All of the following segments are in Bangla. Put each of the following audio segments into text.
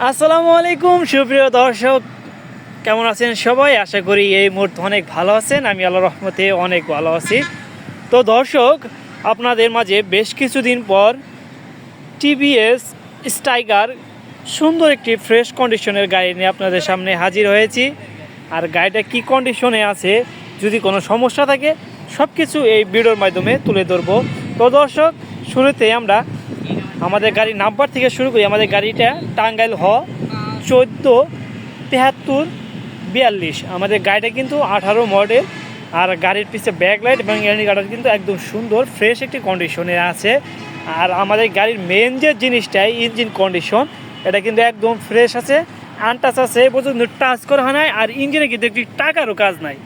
আসসালামু আলাইকুম সুপ্রিয় দর্শক, কেমন আছেন সবাই? আশা করি এই মুহূর্তে অনেক ভালো আছেন। আমি আল্লাহর রহমতে অনেক ভালো আছি। তো দর্শক, আপনাদের মাঝে বেশ কিছুদিন পর টিভিএস স্ট্রাইকার সুন্দর একটি ফ্রেশ কন্ডিশনের গাড়ি নিয়ে আপনাদের সামনে হাজির হয়েছি। আর গাড়িটা কী কন্ডিশনে আছে, যদি কোনো সমস্যা থাকে সব কিছু এই ভিডিওর মাধ্যমে তুলে ধরবো। তো দর্শক, শুরুতে আমরা আমাদের গাড়ির নাম্বার থেকে শুরু করি। আমাদের গাড়িটা টাঙ্গাইল 147342। আমাদের গাড়িটা কিন্তু 18 মডেল। আর গাড়ির পিছে ব্যাকলাইট এবং ইন্ডিকেটর কিন্তু একদম সুন্দর ফ্রেশ একটি কন্ডিশনে আছে। আর আমাদের গাড়ির মেন যে জিনিসটাই ইঞ্জিন কন্ডিশন, এটা কিন্তু একদম ফ্রেশ আছে, আনটাচ আছে, পর্যন্ত টাচ করা হয় নাই। আর ইঞ্জিনে কিন্তু একটি টাকারও কাজ নাই।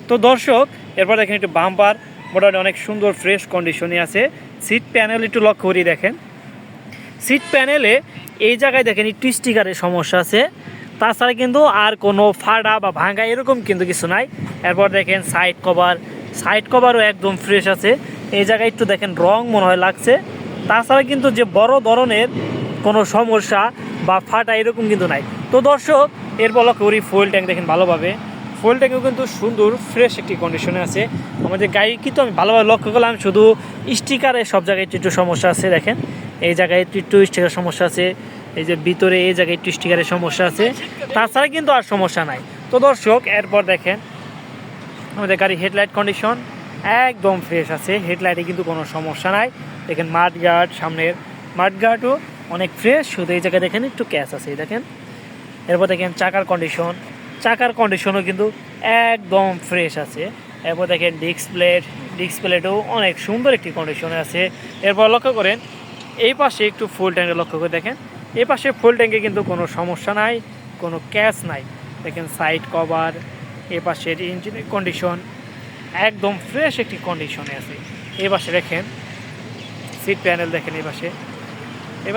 তো দর্শক, এরপর দেখেন একটু বাম্পার মোটামুটি অনেক সুন্দর ফ্রেশ কন্ডিশনে আছে। সিট প্যানেল একটু লক্ষ্য করি দেখেন, সিট প্যানেলে এই জায়গায় দেখেন একটু স্টিকারের সমস্যা আছে, তাছাড়া কিন্তু আর কোনো ফাটা বা ভাঙা এরকম কিন্তু কিছু নাই। এরপর দেখেন সাইড কভারও একদম ফ্রেশ আছে। এই জায়গায় একটু দেখেন রং মনে হয় লাগছে, তাছাড়া কিন্তু যে বড় ধরনের কোনো সমস্যা বা ফাটা এরকম কিন্তু নাই। তো দর্শক, এরপর লক্ষ্য করি ফুয়েল ট্যাঙ্ক দেখেন ভালোভাবে, ফুয়েল ট্যাঙ্কও কিন্তু সুন্দর ফ্রেশ একটি কন্ডিশনে আছে। আমাদের গাড়ি কিন্তু আমি ভালোভাবে লক্ষ্য করলাম, শুধু স্টিকারে সব জায়গায় একটু সমস্যা আছে। দেখেন এই জায়গায় একটু স্টিকারের সমস্যা আছে, এই যে ভিতরে এই জায়গায় একটু স্টিকারের সমস্যা আছে, তাছাড়া কিন্তু আর সমস্যা নাই। তো দর্শক, এরপর দেখেন আমাদের গাড়ি হেডলাইট কন্ডিশন একদম ফ্রেশ আছে, হেডলাইটে কিন্তু কোনো সমস্যা নাই। দেখেন মাডগার্ড, সামনের মাডগার্ডও অনেক ফ্রেশ, শুধু এই জায়গায় দেখেন একটু ক্যাচ আছে দেখেন। এরপর দেখেন চাকার কন্ডিশনও কিন্তু একদম ফ্রেশ আছে। এরপর দেখেন ডিস্ক প্লেটও অনেক সুন্দর একটি কন্ডিশনে আছে। এরপর লক্ষ্য করেন এই পাশে একটু ফুল ট্যাঙ্কে লক্ষ্য করে দেখেন, এই পাশে ফুল ট্যাঙ্কে কিন্তু কোনো সমস্যা নাই, কোনো ক্যাচ নাই। দেখেন সাইড কভার, এ পাশের ইঞ্জিনের কন্ডিশন একদম ফ্রেশ একটি কন্ডিশনে আছে। এই পাশে দেখেন সিট প্যানেল, দেখেন এই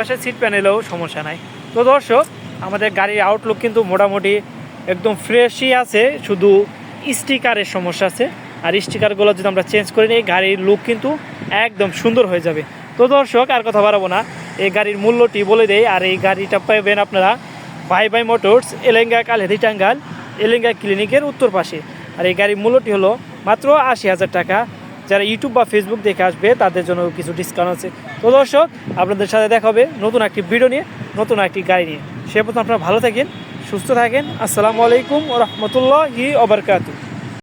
পাশে সিট প্যানেলেও সমস্যা নাই। তো দর্শক, আমাদের গাড়ির আউটলুক কিন্তু মোটামুটি একদম ফ্রেশই আছে, শুধু স্টিকারের সমস্যা আছে। আর স্টিকারগুলো যদি আমরা চেঞ্জ করে নিই, গাড়ির লুক কিন্তু একদম সুন্দর হয়ে যাবে। তো দর্শক, আর কথা বাড়াবো না, এই গাড়ির মূল্যটি বলে দেই। আর এই গাড়িটা পাবেন আপনারা ভাই মোটরস, এলেঙ্গা কালহেদি টাঙ্গাইল, এলেঙ্গা ক্লিনিকের উত্তর পাশে। আর এই গাড়ির মূল্যটি হলো মাত্র 80,000 টাকা। যারা ইউটিউব বা ফেসবুক দেখে আসবে তাদের জন্য কিছু ডিসকাউন্ট আছে। তো দর্শক, আপনাদের সাথে দেখা হবে নতুন একটি ভিডিও নিয়ে, নতুন একটি গাড়ি নিয়ে। সে পর্যন্ত আপনারা ভালো থাকেন, সুস্থ থাকেন। আসসালামু আলাইকুম ওয়া রাহমাতুল্লাহি ওয়া বারাকাতুহু।